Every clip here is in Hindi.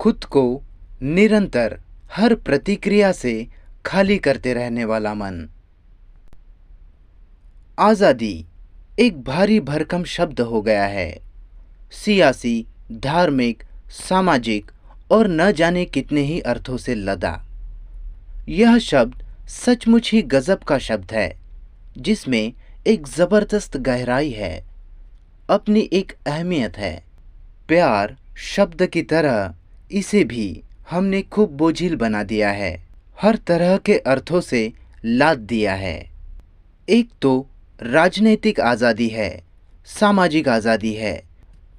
खुद को निरंतर हर प्रतिक्रिया से खाली करते रहने वाला मन। आज़ादी एक भारी भरकम शब्द हो गया है। सियासी, धार्मिक, सामाजिक और न जाने कितने ही अर्थों से लदा। यह शब्द सचमुच ही गजब का शब्द है, जिसमें एक जबरदस्त गहराई है, अपनी एक अहमियत है। प्यार शब्द की तरह इसे भी हमने खूब बोझिल बना दिया है, हर तरह के अर्थों से लाद दिया है। एक तो राजनीतिक आज़ादी है, सामाजिक आज़ादी है,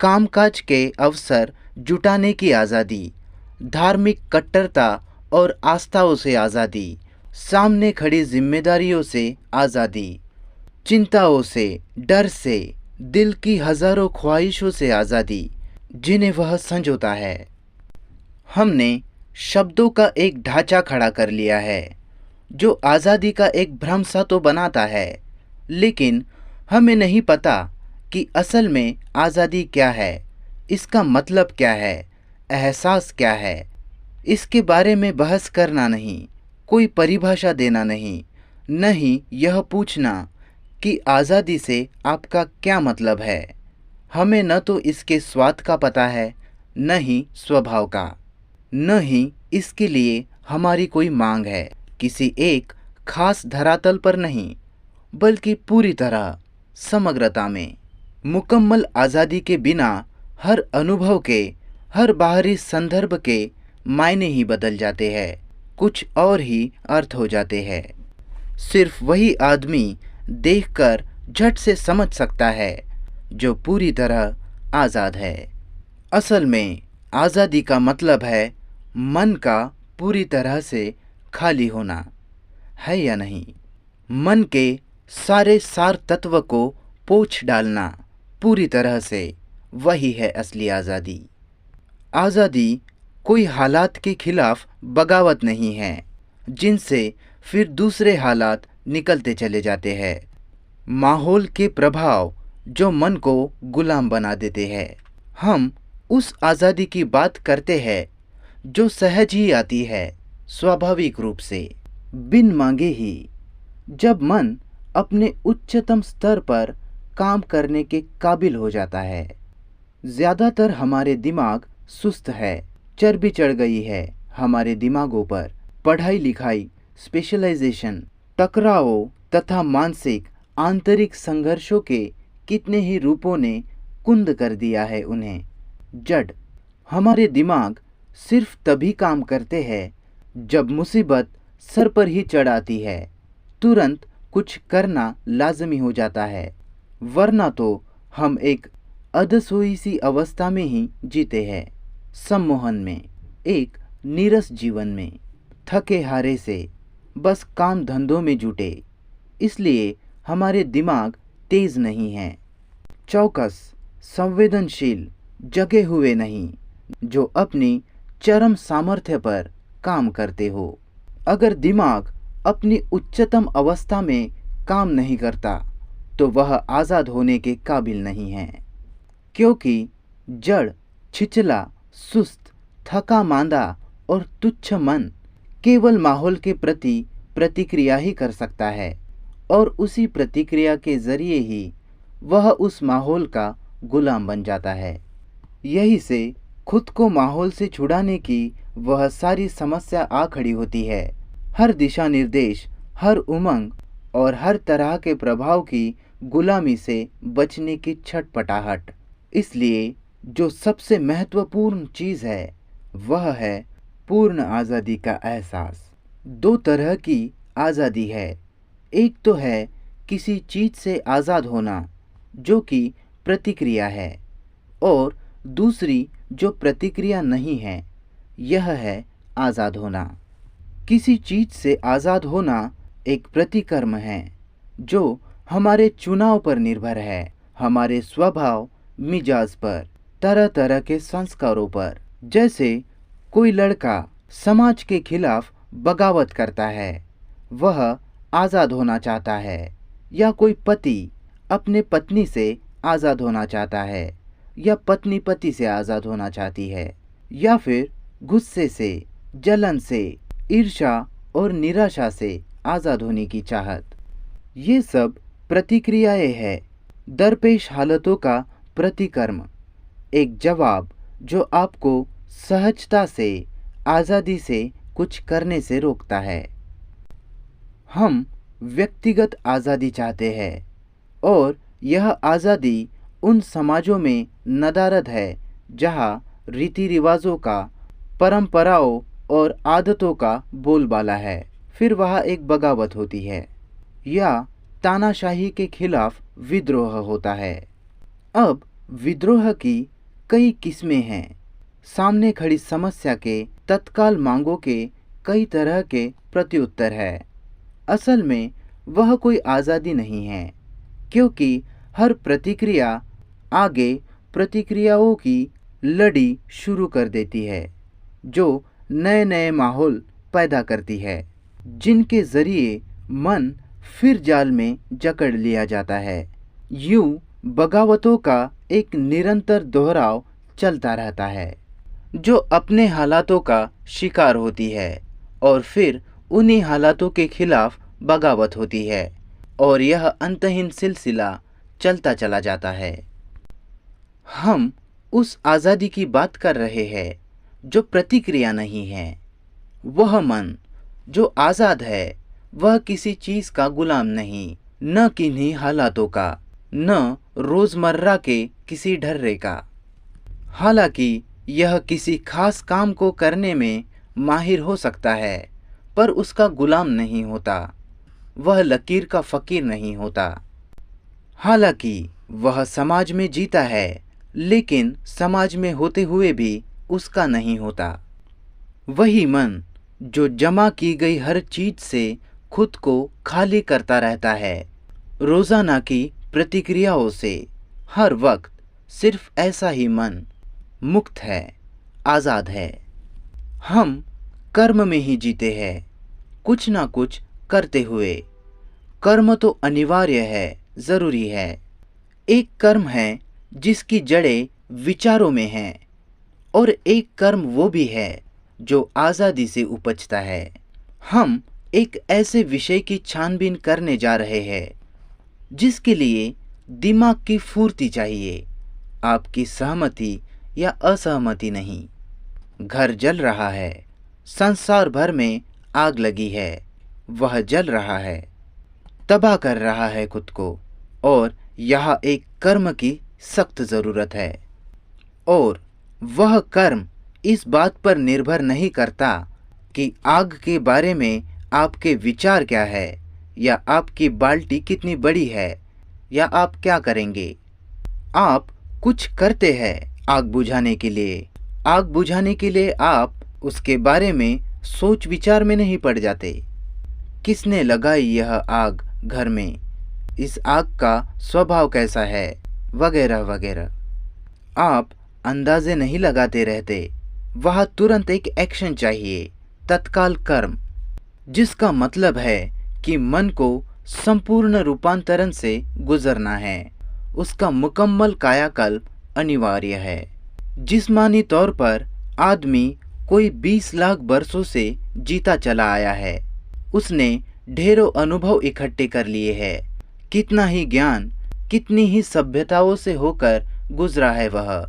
कामकाज के अवसर जुटाने की आज़ादी, धार्मिक कट्टरता और आस्थाओं से आज़ादी, सामने खड़ी जिम्मेदारियों से आज़ादी, चिंताओं से, डर से, दिल की हजारों ख्वाहिशों से आज़ादी, जिन्हें वह संजोता है। हमने शब्दों का एक ढांचा खड़ा कर लिया है, जो आज़ादी का एक भ्रम सा तो बनाता है, लेकिन हमें नहीं पता कि असल में आज़ादी क्या है, इसका मतलब क्या है, एहसास क्या है। इसके बारे में बहस करना नहीं, कोई परिभाषा देना नहीं, न ही यह पूछना कि आज़ादी से आपका क्या मतलब है। हमें न तो इसके स्वाद का पता है, न ही स्वभाव का, न ही इसके लिए हमारी कोई मांग है, किसी एक खास धरातल पर नहीं, बल्कि पूरी तरह समग्रता में। मुकम्मल आज़ादी के बिना हर अनुभव के, हर बाहरी संदर्भ के मायने ही बदल जाते हैं, कुछ और ही अर्थ हो जाते हैं। सिर्फ वही आदमी देखकर झट से समझ सकता है जो पूरी तरह आज़ाद है। असल में आज़ादी का मतलब है मन का पूरी तरह से खाली होना, है या नहीं? मन के सारे सार तत्व को पोंछ डालना पूरी तरह से, वही है असली आज़ादी। आज़ादी कोई हालात के खिलाफ बगावत नहीं है, जिनसे फिर दूसरे हालात निकलते चले जाते हैं। माहौल के प्रभाव जो मन को गुलाम बना देते हैं। हम उस आज़ादी की बात करते हैं जो सहज ही आती है, स्वाभाविक रूप से, बिन मांगे ही। जब मन अपने उच्चतम स्तर पर काम करने के काबिल हो जाता है। ज़्यादातर हमारे दिमाग सुस्त है, चर्बी चढ़ गई है हमारे दिमागों पर। पढ़ाई लिखाई, स्पेशलाइजेशन, टकरावों तथा मानसिक आंतरिक संघर्षों के कितने ही रूपों ने कुंद कर दिया है उन्हें। जड़ हमारे दिमाग सिर्फ तभी काम करते हैं जब मुसीबत सर पर ही चढ़ आती है, तुरंत कुछ करना लाजमी हो जाता है, वरना तो हम एक अधसोई सी अवस्था में ही जीते हैं, सम्मोहन में, एक नीरस जीवन में, थके हारे से, बस काम धंधों में जुटे। इसलिए हमारे दिमाग तेज नहीं हैं, चौकस, संवेदनशील, जगे हुए नहीं, जो अपनी चरम सामर्थ्य पर काम करते हो। अगर दिमाग अपनी उच्चतम अवस्था में काम नहीं करता, तो वह आज़ाद होने के काबिल नहीं है, क्योंकि जड़, छिचला, सुस्त, थका मांदा और तुच्छ मन केवल माहौल के प्रति प्रतिक्रिया ही कर सकता है, और उसी प्रतिक्रिया के जरिए ही वह उस माहौल का गुलाम बन जाता है। यही से खुद को माहौल से छुड़ाने की वह सारी समस्या आ खड़ी होती है। हर दिशा निर्देश, हर उमंग और हर तरह के प्रभाव की गुलामी से बचने की छटपटाहट। इसलिए जो सबसे महत्वपूर्ण चीज़ है, वह है पूर्ण आज़ादी का एहसास। दो तरह की आज़ादी है। एक तो है किसी चीज़ से आज़ाद होना, जो कि प्रतिक्रिया है, और दूसरी जो प्रतिक्रिया नहीं है, यह है आज़ाद होना। किसी चीज़ से आज़ाद होना एक प्रतिकर्म है, जो हमारे चुनाव पर निर्भर है, हमारे स्वभाव मिजाज पर, तरह तरह के संस्कारों पर। जैसे कोई लड़का समाज के खिलाफ बगावत करता है, वह आज़ाद होना चाहता है, या कोई पति अपने पत्नी से आज़ाद होना चाहता है, या पत्नी पति से आज़ाद होना चाहती है, या फिर गुस्से से, जलन से, ईर्ष्या और निराशा से आज़ाद होने की चाहत। ये सब प्रतिक्रियाएं हैं, दरपेश हालतों का प्रतिकर्म, एक जवाब जो आपको सहजता से, आज़ादी से कुछ करने से रोकता है। हम व्यक्तिगत आज़ादी चाहते हैं और यह आज़ादी उन समाजों में नदारद है जहाँ रीति रिवाजों का, परंपराओं और आदतों का बोलबाला है। फिर वहाँ एक बगावत होती है या तानाशाही के खिलाफ विद्रोह होता है। अब विद्रोह की कई किस्में हैं। सामने खड़ी समस्या के तत्काल मांगों के कई तरह के प्रत्युत्तर है। असल में वह कोई आज़ादी नहीं है, क्योंकि हर प्रतिक्रिया आगे प्रतिक्रियाओं की लड़ी शुरू कर देती है, जो नए नए माहौल पैदा करती है, जिनके ज़रिए मन फिर जाल में जकड़ लिया जाता है। यूं बगावतों का एक निरंतर दोहराव चलता रहता है, जो अपने हालातों का शिकार होती है और फिर उन्हीं हालातों के खिलाफ बगावत होती है, और यह अंतहीन सिलसिला चलता चला जाता है। हम उस आज़ादी की बात कर रहे हैं जो प्रतिक्रिया नहीं है। वह मन जो आज़ाद है वह किसी चीज़ का गुलाम नहीं, न किन्हीं हालातों का, न रोज़मर्रा के किसी ढर्रे का। हालांकि यह किसी खास काम को करने में माहिर हो सकता है, पर उसका गुलाम नहीं होता। वह लकीर का फ़कीर नहीं होता। हालांकि वह समाज में जीता है, लेकिन समाज में होते हुए भी उसका नहीं होता। वही मन जो जमा की गई हर चीज से खुद को खाली करता रहता है, रोज़ाना की प्रतिक्रियाओं से, हर वक्त सिर्फ ऐसा ही मन मुक्त है, आज़ाद है। हम कर्म में ही जीते हैं, कुछ ना कुछ करते हुए। कर्म तो अनिवार्य है, ज़रूरी है। एक कर्म है जिसकी जड़ें विचारों में हैं, और एक कर्म वो भी है जो आज़ादी से उपजता है। हम एक ऐसे विषय की छानबीन करने जा रहे हैं जिसके लिए दिमाग की फुर्ती चाहिए, आपकी सहमति या असहमति नहीं। घर जल रहा है, संसार भर में आग लगी है, वह जल रहा है, तबाह कर रहा है खुद को, और यहाँ एक कर्म की सख्त ज़रूरत है। और वह कर्म इस बात पर निर्भर नहीं करता कि आग के बारे में आपके विचार क्या है, या आपकी बाल्टी कितनी बड़ी है, या आप क्या करेंगे। आप कुछ करते हैं आग बुझाने के लिए। आग बुझाने के लिए आप उसके बारे में सोच विचार में नहीं पड़ जाते। किसने लगाई यह आग घर में, इस आग का स्वभाव कैसा है, वगैरह वगैरह। आप अंदाजे नहीं लगाते रहते। वहाँ तुरंत एक एक्शन चाहिए, तत्काल कर्म, जिसका मतलब है कि मन को संपूर्ण रूपांतरण से गुजरना है। उसका मुकम्मल कायाकल्प अनिवार्य है। जिस्मानी तौर पर आदमी कोई 20 लाख बरसों से जीता चला आया है। उसने ढेरों अनुभव इकट्ठे कर लिए हैं। कितना ही ज्ञान, कितनी ही सभ्यताओं से होकर गुजरा है वह।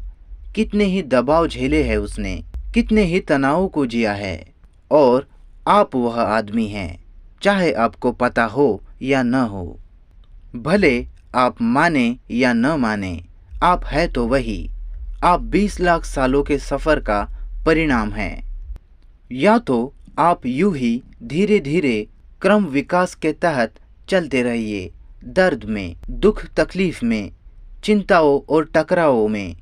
कितने ही दबाव झेले हैं उसने, कितने ही तनावों को जिया है। और आप वह आदमी हैं, चाहे आपको पता हो या न हो। भले आप माने या न माने, आप है तो वही। आप 20 लाख सालों के सफ़र का परिणाम हैं। या तो आप यूं ही धीरे धीरे क्रम विकास के तहत चलते रहिए, दर्द में, दुख तकलीफ में, चिंताओं और टकरावों में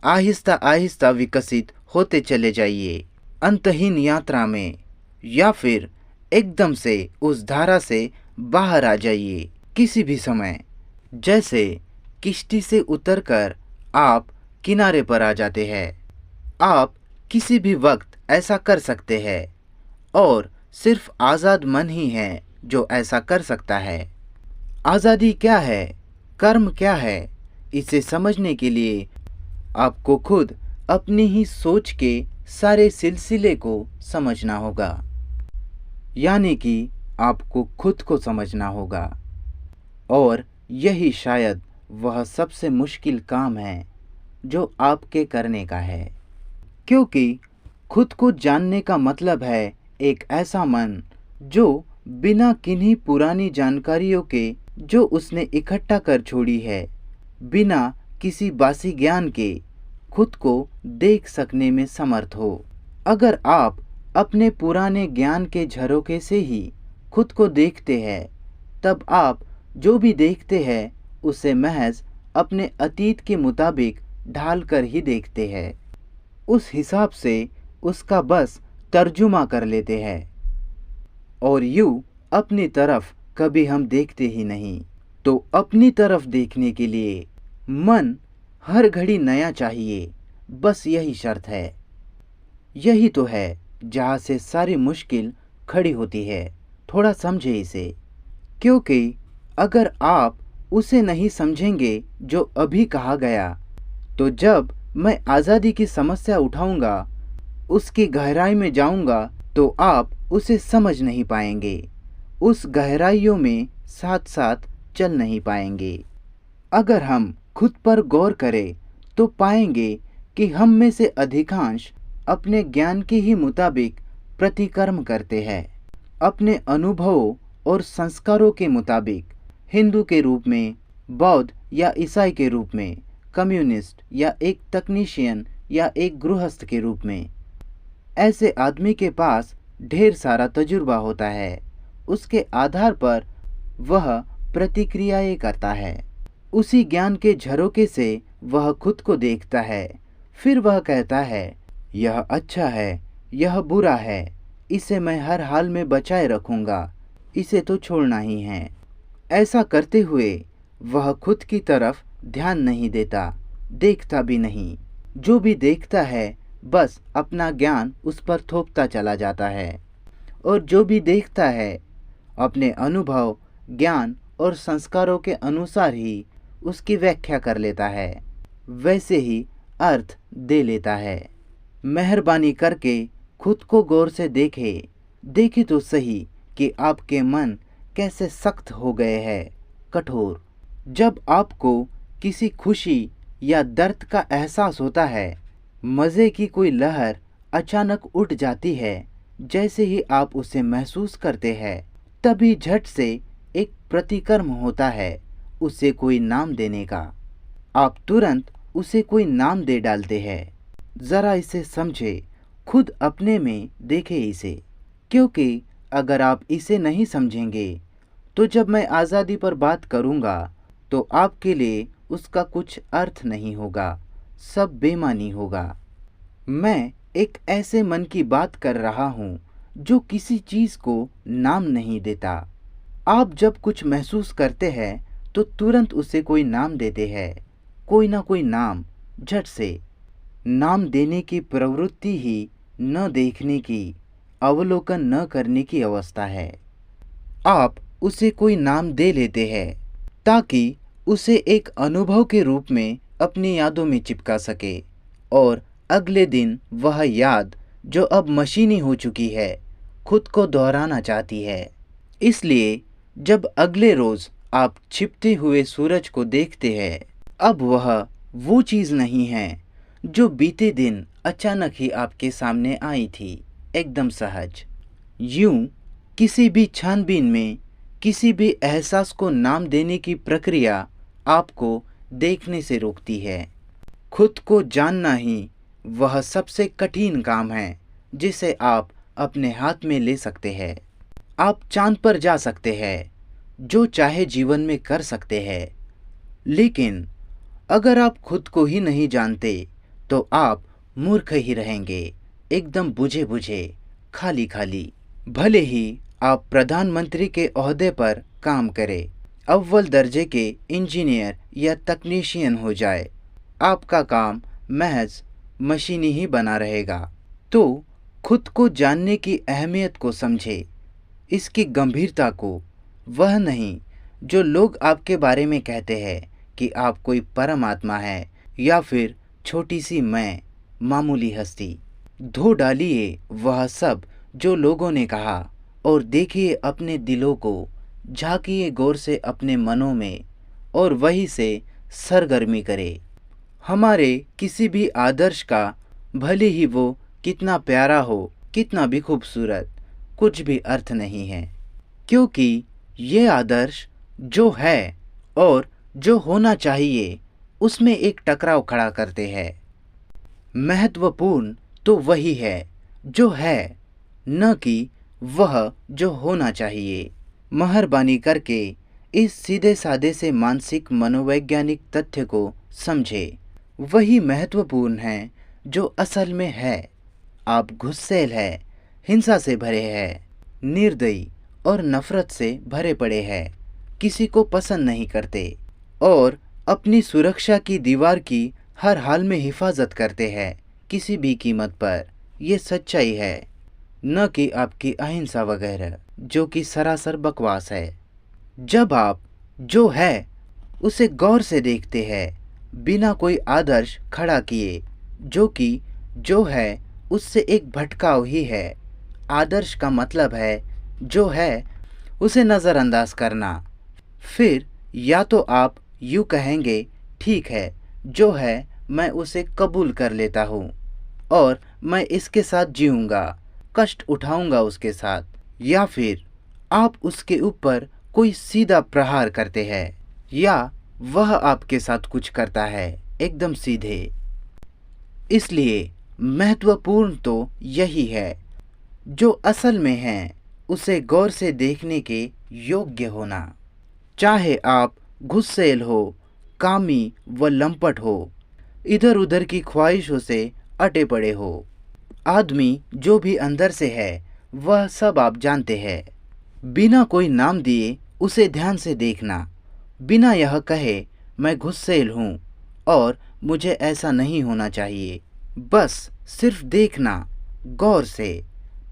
आहिस्ता आहिस्ता विकसित होते चले जाइए अंतहीन यात्रा में, या फिर एकदम से उस धारा से बाहर आ जाइए किसी भी समय। जैसे किश्ती से उतरकर आप किनारे पर आ जाते हैं। आप किसी भी वक्त ऐसा कर सकते हैं, और सिर्फ आज़ाद मन ही है जो ऐसा कर सकता है। आज़ादी क्या है, कर्म क्या है, इसे समझने के लिए आपको खुद अपनी ही सोच के सारे सिलसिले को समझना होगा। यानी कि आपको खुद को समझना होगा। और यही शायद वह सबसे मुश्किल काम है जो आपके करने का है, क्योंकि खुद को जानने का मतलब है एक ऐसा मन जो बिना किन्हीं पुरानी जानकारियों के जो उसने इकट्ठा कर छोड़ी है, बिना किसी बासी ज्ञान के खुद को देख सकने में समर्थ हो। अगर आप अपने पुराने ज्ञान के झरोखे से ही खुद को देखते हैं, तब आप जो भी देखते हैं उसे महज अपने अतीत के मुताबिक ढाल कर ही देखते हैं। उस हिसाब से उसका बस तर्जुमा कर लेते हैं और यूं अपनी तरफ कभी हम देखते ही नहीं। तो अपनी तरफ देखने के लिए मन हर घड़ी नया चाहिए, बस यही शर्त है। यही तो है जहाँ से सारी मुश्किल खड़ी होती है। थोड़ा समझे इसे, क्योंकि अगर आप उसे नहीं समझेंगे जो अभी कहा गया, तो जब मैं आज़ादी की समस्या उठाऊंगा, उसकी गहराई में जाऊंगा, तो आप उसे समझ नहीं पाएंगे, उस गहराइयों में साथ साथ चल नहीं पाएंगे। अगर हम खुद पर गौर करें तो पाएंगे कि हम में से अधिकांश अपने ज्ञान के ही मुताबिक प्रतिकर्म करते हैं, अपने अनुभवों और संस्कारों के मुताबिक, हिंदू के रूप में, बौद्ध या ईसाई के रूप में, कम्युनिस्ट या एक तकनीशियन या एक गृहस्थ के रूप में। ऐसे आदमी के पास ढेर सारा तजुर्बा होता है, उसके आधार पर वह प्रतिक्रियाएं करता है। उसी ज्ञान के झरोके से वह खुद को देखता है, फिर वह कहता है यह अच्छा है, यह बुरा है, इसे मैं हर हाल में बचाए रखूंगा, इसे तो छोड़ना ही है। ऐसा करते हुए वह खुद की तरफ ध्यान नहीं देता, देखता भी नहीं। जो भी देखता है बस अपना ज्ञान उस पर थोपता चला जाता है, और जो भी देखता है अपने अनुभव, ज्ञान और संस्कारों के अनुसार ही उसकी व्याख्या कर लेता है, वैसे ही अर्थ दे लेता है। मेहरबानी करके खुद को गौर से देखे तो सही कि आपके मन कैसे सख्त हो गए हैं, कठोर। जब आपको किसी खुशी या दर्द का एहसास होता है, मज़े की कोई लहर अचानक उठ जाती है, जैसे ही आप उसे महसूस करते हैं, तभी झट से एक प्रतिकर्म होता है उसे कोई नाम देने का। आप तुरंत उसे कोई नाम दे डालते हैं। ज़रा इसे समझे, खुद अपने में देखे इसे, क्योंकि अगर आप इसे नहीं समझेंगे तो जब मैं आज़ादी पर बात करूँगा तो आपके लिए उसका कुछ अर्थ नहीं होगा, सब बेमानी होगा। मैं एक ऐसे मन की बात कर रहा हूँ जो किसी चीज़ को नाम नहीं देता। आप जब कुछ महसूस करते हैं तो तुरंत उसे कोई नाम देते हैं, कोई ना कोई नाम, झट से। नाम देने की प्रवृत्ति ही न देखने की, अवलोकन न करने की अवस्था है। आप उसे कोई नाम दे लेते हैं ताकि उसे एक अनुभव के रूप में अपनी यादों में चिपका सके, और अगले दिन वह याद जो अब मशीनी हो चुकी है खुद को दोहराना चाहती है। इसलिए जब अगले रोज़ आप छिपते हुए सूरज को देखते हैं, अब वह वो चीज़ नहीं है जो बीते दिन अचानक ही आपके सामने आई थी, एकदम सहज। यूं किसी भी छानबीन में किसी भी एहसास को नाम देने की प्रक्रिया आपको देखने से रोकती है। खुद को जानना ही वह सबसे कठिन काम है जिसे आप अपने हाथ में ले सकते हैं। आप चांद पर जा सकते हैं, जो चाहे जीवन में कर सकते हैं, लेकिन अगर आप खुद को ही नहीं जानते तो आप मूर्ख ही रहेंगे, एकदम बुझे बुझे, खाली खाली। भले ही आप प्रधानमंत्री के ओहदे पर काम करें, अव्वल दर्जे के इंजीनियर या तकनीशियन हो जाए, आपका काम महज मशीनी ही बना रहेगा। तो खुद को जानने की अहमियत को समझे, इसकी गंभीरता को। वह नहीं जो लोग आपके बारे में कहते हैं कि आप कोई परमात्मा है या फिर छोटी सी मैं, मामूली हस्ती। धो डालिए वह सब जो लोगों ने कहा, और देखिए अपने दिलों को, झांकिए गौर से अपने मनों में, और वही से सरगर्मी करे। हमारे किसी भी आदर्श का, भले ही वो कितना प्यारा हो, कितना भी खूबसूरत, कुछ भी अर्थ नहीं है, क्योंकि ये आदर्श जो है और जो होना चाहिए उसमें एक टकराव खड़ा करते हैं। महत्वपूर्ण तो वही है जो है, न कि वह जो होना चाहिए। मेहरबानी करके इस सीधे साधे से मानसिक मनोवैज्ञानिक तथ्य को समझे। वही महत्वपूर्ण है जो असल में है। आप गुस्सैल है, हिंसा से भरे हैं, निर्दयी और नफरत से भरे पड़े हैं, किसी को पसंद नहीं करते और अपनी सुरक्षा की दीवार की हर हाल में हिफाजत करते हैं, किसी भी कीमत पर। ये सच्चाई है, न कि आपकी अहिंसा वगैरह, जो कि सरासर बकवास है। जब आप जो है उसे गौर से देखते हैं, बिना कोई आदर्श खड़ा किए, जो कि जो है उससे एक भटकाव ही है। आदर्श का मतलब है जो है उसे नज़रअंदाज करना। फिर या तो आप यूँ कहेंगे, ठीक है, जो है मैं उसे कबूल कर लेता हूँ और मैं इसके साथ जीऊँगा, कष्ट उठाऊँगा उसके साथ, या फिर आप उसके ऊपर कोई सीधा प्रहार करते हैं, या वह आपके साथ कुछ करता है एकदम सीधे। इसलिए महत्वपूर्ण तो यही है, जो असल में है उसे गौर से देखने के योग्य होना। चाहे आप गुस्सैल हो, कामी व लंपट हो, इधर उधर की ख्वाहिशों से अटे पड़े हो, आदमी जो भी अंदर से है वह सब आप जानते हैं। बिना कोई नाम दिए उसे ध्यान से देखना, बिना यह कहे मैं गुस्सैल हूँ और मुझे ऐसा नहीं होना चाहिए। बस सिर्फ देखना, गौर से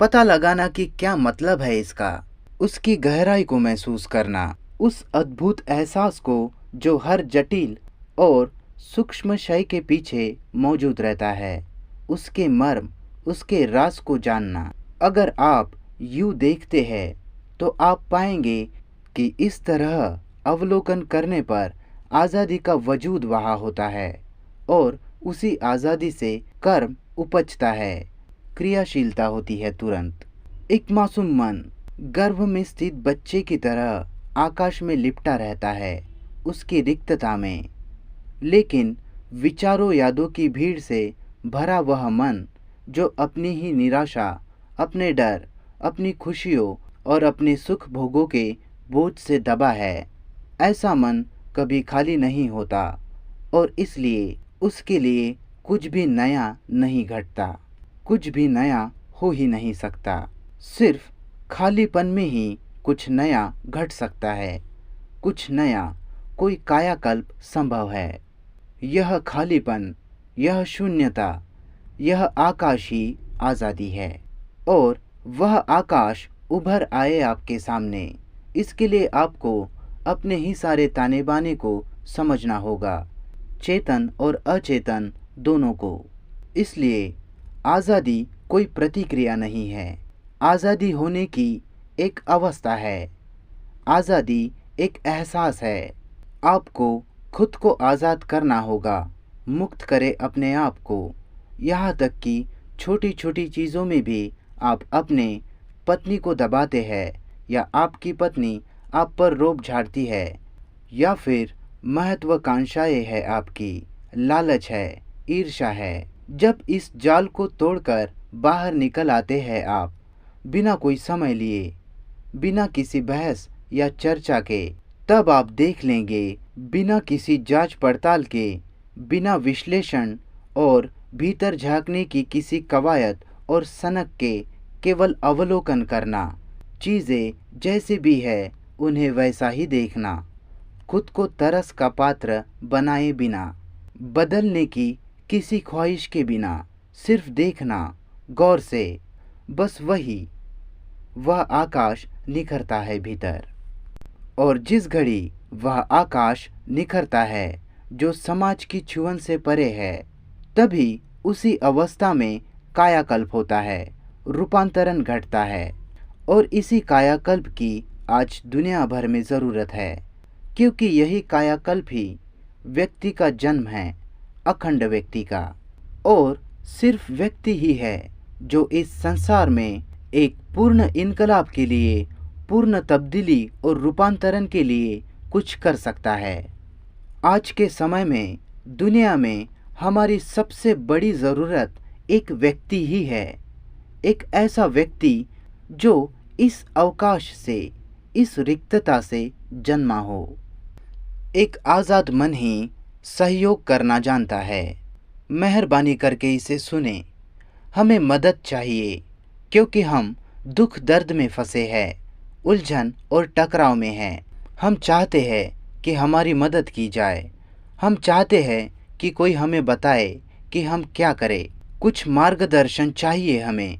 पता लगाना कि क्या मतलब है इसका, उसकी गहराई को महसूस करना, उस अद्भुत एहसास को जो हर जटिल और सूक्ष्म शय के पीछे मौजूद रहता है, उसके मर्म, उसके राज को जानना। अगर आप यूँ देखते हैं तो आप पाएंगे कि इस तरह अवलोकन करने पर आज़ादी का वजूद वहाँ होता है और उसी आज़ादी से कर्म उपजता है, क्रियाशीलता होती है तुरंत। एक मासूम मन गर्भ में स्थित बच्चे की तरह आकाश में लिपटा रहता है, उसकी रिक्तता में। लेकिन विचारों यादों की भीड़ से भरा वह मन, जो अपनी ही निराशा, अपने डर, अपनी खुशियों और अपने सुख भोगों के बोझ से दबा है, ऐसा मन कभी खाली नहीं होता और इसलिए उसके लिए कुछ भी नया नहीं घटता, कुछ भी नया हो ही नहीं सकता। सिर्फ खालीपन में ही कुछ नया घट सकता है, कुछ नया, कोई कायाकल्प संभव है। यह खालीपन, यह शून्यता, यह आकाश ही आज़ादी है, और वह आकाश उभर आए आपके सामने। इसके लिए आपको अपने ही सारे ताने बाने को समझना होगा, चेतन और अचेतन दोनों को। इसलिए आज़ादी कोई प्रतिक्रिया नहीं है, आज़ादी होने की एक अवस्था है, आज़ादी एक एहसास है। आपको खुद को आज़ाद करना होगा, मुक्त करे अपने आप को। यहाँ तक कि छोटी छोटी चीज़ों में भी आप अपने पत्नी को दबाते हैं, या आपकी पत्नी आप पर रोब झाड़ती है, या फिर महत्वाकांक्षाएं है आपकी, लालच है, ईर्ष्या है। जब इस जाल को तोड़कर बाहर निकल आते हैं आप, बिना कोई समय लिए, बिना किसी बहस या चर्चा के, तब आप देख लेंगे, बिना किसी जांच पड़ताल के, बिना विश्लेषण और भीतर झांकने की किसी कवायद और सनक के, केवल अवलोकन करना, चीज़ें जैसे भी है उन्हें वैसा ही देखना, खुद को तरस का पात्र बनाए बिना, बदलने की किसी ख्वाहिश के बिना, सिर्फ देखना गौर से। बस वह आकाश निखरता है भीतर। और जिस घड़ी वह आकाश निखरता है जो समाज की छुअन से परे है, तभी उसी अवस्था में कायाकल्प होता है, रूपांतरण घटता है। और इसी कायाकल्प की आज दुनिया भर में ज़रूरत है, क्योंकि यही कायाकल्प ही व्यक्ति का जन्म है, अखंड व्यक्ति का। और सिर्फ व्यक्ति ही है जो इस संसार में एक पूर्ण इनकलाब के लिए, पूर्ण तब्दीली और रूपांतरण के लिए कुछ कर सकता है। आज के समय में दुनिया में हमारी सबसे बड़ी ज़रूरत एक व्यक्ति ही है, एक ऐसा व्यक्ति जो इस अवकाश से, इस रिक्तता से जन्मा हो। एक आज़ाद मन ही सहयोग करना जानता है। मेहरबानी करके इसे सुने। हमें मदद चाहिए, क्योंकि हम दुख दर्द में फंसे हैं, उलझन और टकराव में हैं। हम चाहते हैं कि हमारी मदद की जाए। हम चाहते हैं कि कोई हमें बताए कि हम क्या करें। कुछ मार्गदर्शन चाहिए हमें।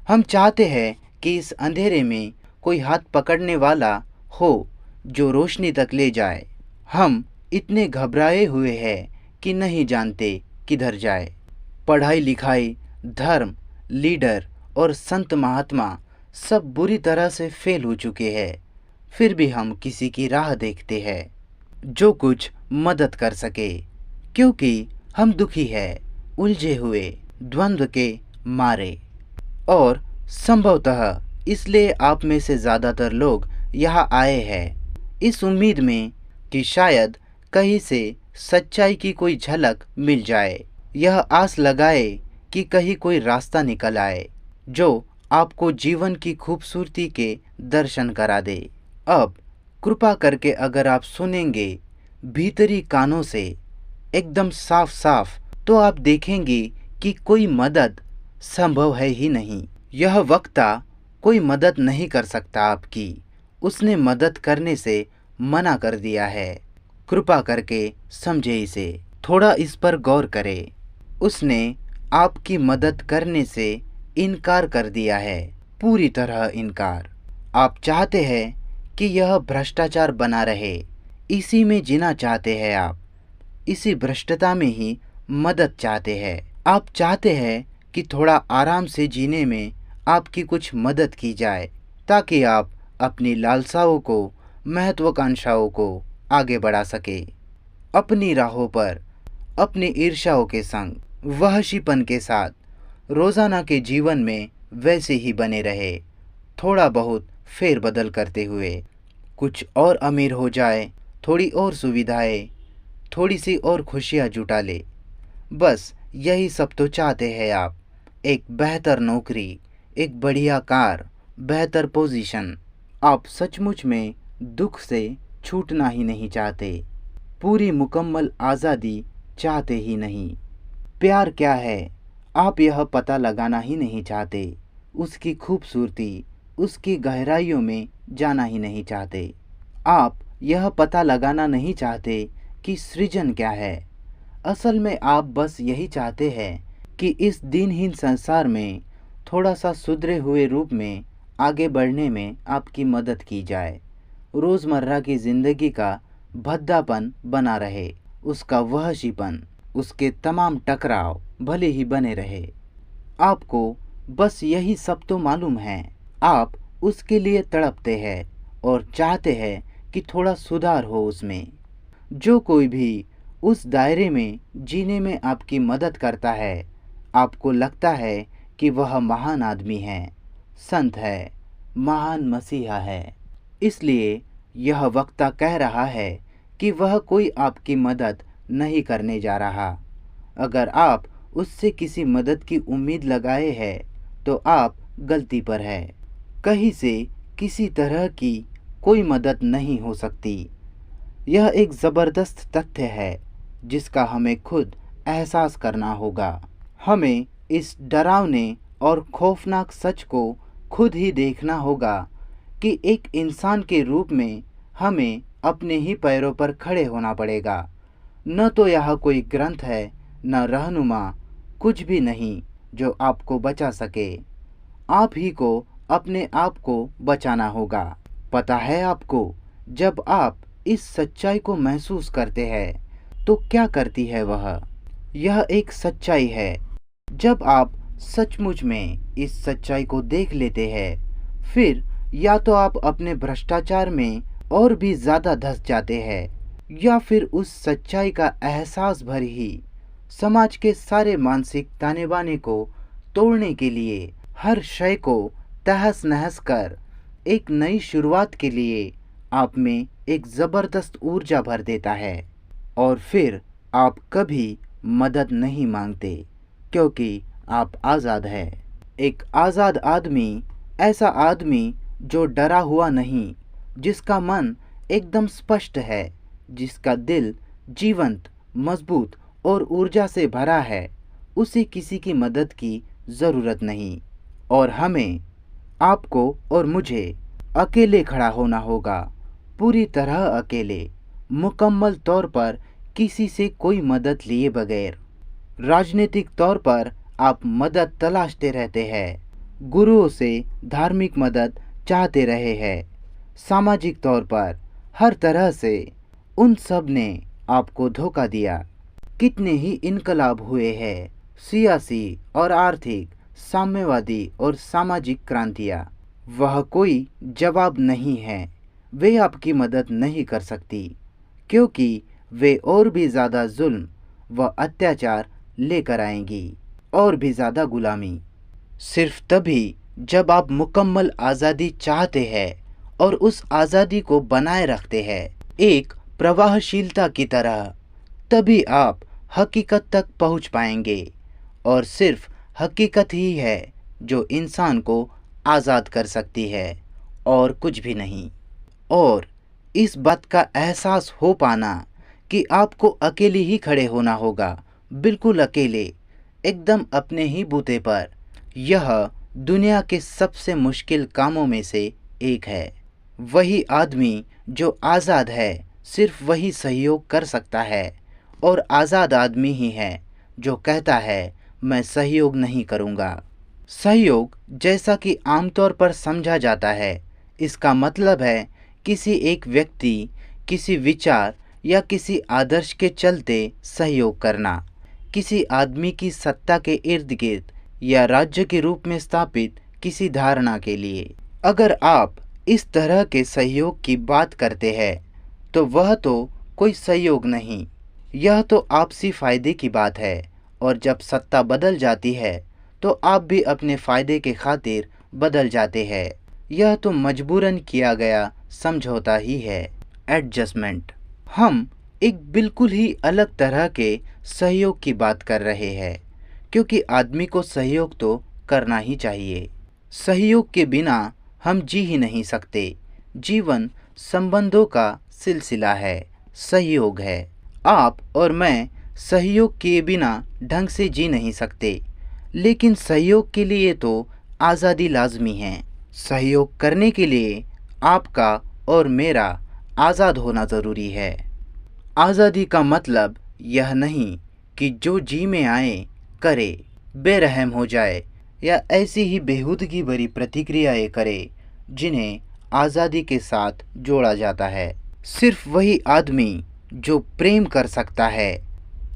हम चाहते हैं कि इस अंधेरे में कोई हाथ पकड़ने वाला हो जो रोशनी तक ले जाए। हम इतने घबराए हुए हैं कि नहीं जानते किधर जाए। पढ़ाई लिखाई, धर्म, लीडर और संत महात्मा सब बुरी तरह से फेल हो चुके हैं। फिर भी हम किसी की राह देखते हैं जो कुछ मदद कर सके, क्योंकि हम दुखी हैं, उलझे हुए, द्वंद्व के मारे। और संभवतः इसलिए आप में से ज़्यादातर लोग यहाँ आए हैं, इस उम्मीद में कि शायद कहीं से सच्चाई की कोई झलक मिल जाए। यह आस लगाए कि कहीं कोई रास्ता निकल आए जो आपको जीवन की खूबसूरती के दर्शन करा दे। अब कृपा करके अगर आप सुनेंगे भीतरी कानों से एकदम साफ साफ, तो आप देखेंगे कि कोई मदद संभव है ही नहीं। यह वक्ता कोई मदद नहीं कर सकता आपकी। उसने मदद करने से मना कर दिया है। कृपा करके समझे इसे, थोड़ा इस पर गौर करें। उसने आपकी मदद करने से इनकार कर दिया है, पूरी तरह इनकार। आप चाहते हैं कि यह भ्रष्टाचार बना रहे, इसी में जीना चाहते हैं आप, इसी भ्रष्टता में ही मदद चाहते हैं। आप चाहते हैं कि थोड़ा आराम से जीने में आपकी कुछ मदद की जाए, ताकि आप अपनी लालसाओं को, महत्वाकांक्षाओं को आगे बढ़ा सके। अपनी राहों पर अपनी ईर्ष्याओं के संग, वहशीपन के साथ रोज़ाना के जीवन में वैसे ही बने रहे, थोड़ा बहुत फेरबदल करते हुए। कुछ और अमीर हो जाए, थोड़ी और सुविधाएं, थोड़ी सी और खुशियाँ जुटा ले। बस यही सब तो चाहते हैं आप। एक बेहतर नौकरी, एक बढ़िया कार, बेहतर पोजीशन। आप सचमुच में दुख से छूटना ही नहीं चाहते, पूरी मुकम्मल आज़ादी चाहते ही नहीं। प्यार क्या है आप यह पता लगाना ही नहीं चाहते, उसकी खूबसूरती, उसकी गहराइयों में जाना ही नहीं चाहते। आप यह पता लगाना नहीं चाहते कि सृजन क्या है। असल में आप बस यही चाहते हैं कि इस दिनहीन संसार में थोड़ा सा सुधरे हुए रूप में आगे बढ़ने में आपकी मदद की जाए। रोज़मर्रा की ज़िंदगी का भद्दापन बना रहे, उसका वहशीपन, उसके तमाम टकराव भले ही बने रहे। आपको बस यही सब तो मालूम है। आप उसके लिए तड़पते हैं और चाहते हैं कि थोड़ा सुधार हो उसमें। जो कोई भी उस दायरे में जीने में आपकी मदद करता है, आपको लगता है कि वह महान आदमी है, संत है, महान मसीहा है। इसलिए यह वक्ता कह रहा है कि वह कोई आपकी मदद नहीं करने जा रहा। अगर आप उससे किसी मदद की उम्मीद लगाए हैं तो आप गलती पर है। कहीं से किसी तरह की कोई मदद नहीं हो सकती। यह एक ज़बरदस्त तथ्य है जिसका हमें खुद एहसास करना होगा। हमें इस डरावने और खौफनाक सच को खुद ही देखना होगा कि एक इंसान के रूप में हमें अपने ही पैरों पर खड़े होना पड़ेगा। न तो यह कोई ग्रंथ है, न रहनुमा, कुछ भी नहीं जो आपको बचा सके। आप ही को अपने आप को बचाना होगा। पता है आपको, जब आप इस सच्चाई को महसूस करते हैं तो क्या करती है वह? यह एक सच्चाई है। जब आप सचमुच में इस सच्चाई को देख लेते हैं, फिर या तो आप अपने भ्रष्टाचार में और भी ज़्यादा धंस जाते हैं, या फिर उस सच्चाई का एहसास भर ही समाज के सारे मानसिक ताने बाने को तोड़ने के लिए, हर शय को तहस नहस कर एक नई शुरुआत के लिए आप में एक ज़बरदस्त ऊर्जा भर देता है। और फिर आप कभी मदद नहीं मांगते, क्योंकि आप आज़ाद हैं। एक आज़ाद आदमी ऐसा आदमी जो डरा हुआ नहीं, जिसका मन एकदम स्पष्ट है, जिसका दिल जीवंत, मजबूत और ऊर्जा से भरा है, उसे किसी की मदद की ज़रूरत नहीं। और हमें, आपको और मुझे अकेले खड़ा होना होगा, पूरी तरह अकेले, मुकम्मल तौर पर किसी से कोई मदद लिए बगैर। राजनीतिक तौर पर आप मदद तलाशते रहते हैं, गुरुओं से धार्मिक मदद चाहते रहे हैं। सामाजिक तौर पर हर तरह से उन सब ने आपको धोखा दिया। कितने ही इनकलाब हुए हैं, सियासी और आर्थिक, साम्यवादी और सामाजिक क्रांतियाँ। वह कोई जवाब नहीं है, वे आपकी मदद नहीं कर सकती, क्योंकि वे और भी ज़्यादा जुल्म व अत्याचार लेकर आएंगी, और भी ज़्यादा गुलामी। सिर्फ तभी जब आप मुकम्मल आज़ादी चाहते हैं और उस आज़ादी को बनाए रखते हैं, एक प्रवाहशीलता की तरह, तभी आप हकीकत तक पहुंच पाएंगे। और सिर्फ हकीकत ही है जो इंसान को आज़ाद कर सकती है, और कुछ भी नहीं। और इस बात का एहसास हो पाना कि आपको अकेले ही खड़े होना होगा, बिल्कुल अकेले, एकदम अपने ही बूते पर, यह दुनिया के सबसे मुश्किल कामों में से एक है। वही आदमी जो आज़ाद है, सिर्फ वही सहयोग कर सकता है, और आज़ाद आदमी ही है जो कहता है मैं सहयोग नहीं करूँगा। सहयोग जैसा कि आमतौर पर समझा जाता है, इसका मतलब है किसी एक व्यक्ति, किसी विचार या किसी आदर्श के चलते सहयोग करना, किसी आदमी की सत्ता के इर्द गिर्द या राज्य के रूप में स्थापित किसी धारणा के लिए। अगर आप इस तरह के सहयोग की बात करते हैं, तो वह तो कोई सहयोग नहीं, यह तो आपसी फ़ायदे की बात है। और जब सत्ता बदल जाती है, तो आप भी अपने फ़ायदे के खातिर बदल जाते हैं। यह तो मजबूरन किया गया समझौता ही है, एडजस्टमेंट। हम एक बिल्कुल ही अलग तरह के सहयोग की बात कर रहे हैं, क्योंकि आदमी को सहयोग तो करना ही चाहिए। सहयोग के बिना हम जी ही नहीं सकते। जीवन संबंधों का सिलसिला है, सहयोग है। आप और मैं सहयोग किए बिना ढंग से जी नहीं सकते, लेकिन सहयोग के लिए तो आज़ादी लाजमी है। सहयोग करने के लिए आपका और मेरा आज़ाद होना ज़रूरी है। आज़ादी का मतलब यह नहीं कि जो जी में आए करे, बेरहम हो जाए या ऐसी ही बेहूदगी भरी प्रतिक्रियाएं करे जिन्हें आज़ादी के साथ जोड़ा जाता है। सिर्फ वही आदमी जो प्रेम कर सकता है,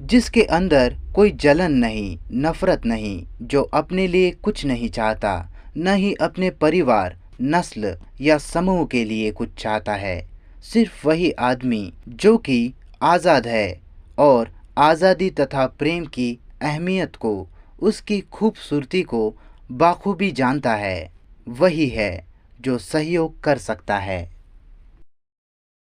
जिसके अंदर कोई जलन नहीं, नफ़रत नहीं, जो अपने लिए कुछ नहीं चाहता, न ही अपने परिवार, नस्ल या समूह के लिए कुछ चाहता है। सिर्फ वही आदमी जो कि आज़ाद है और आज़ादी तथा प्रेम की अहमियत को, उसकी खूबसूरती को बाखूबी जानता है, वही है जो सहयोग कर सकता है।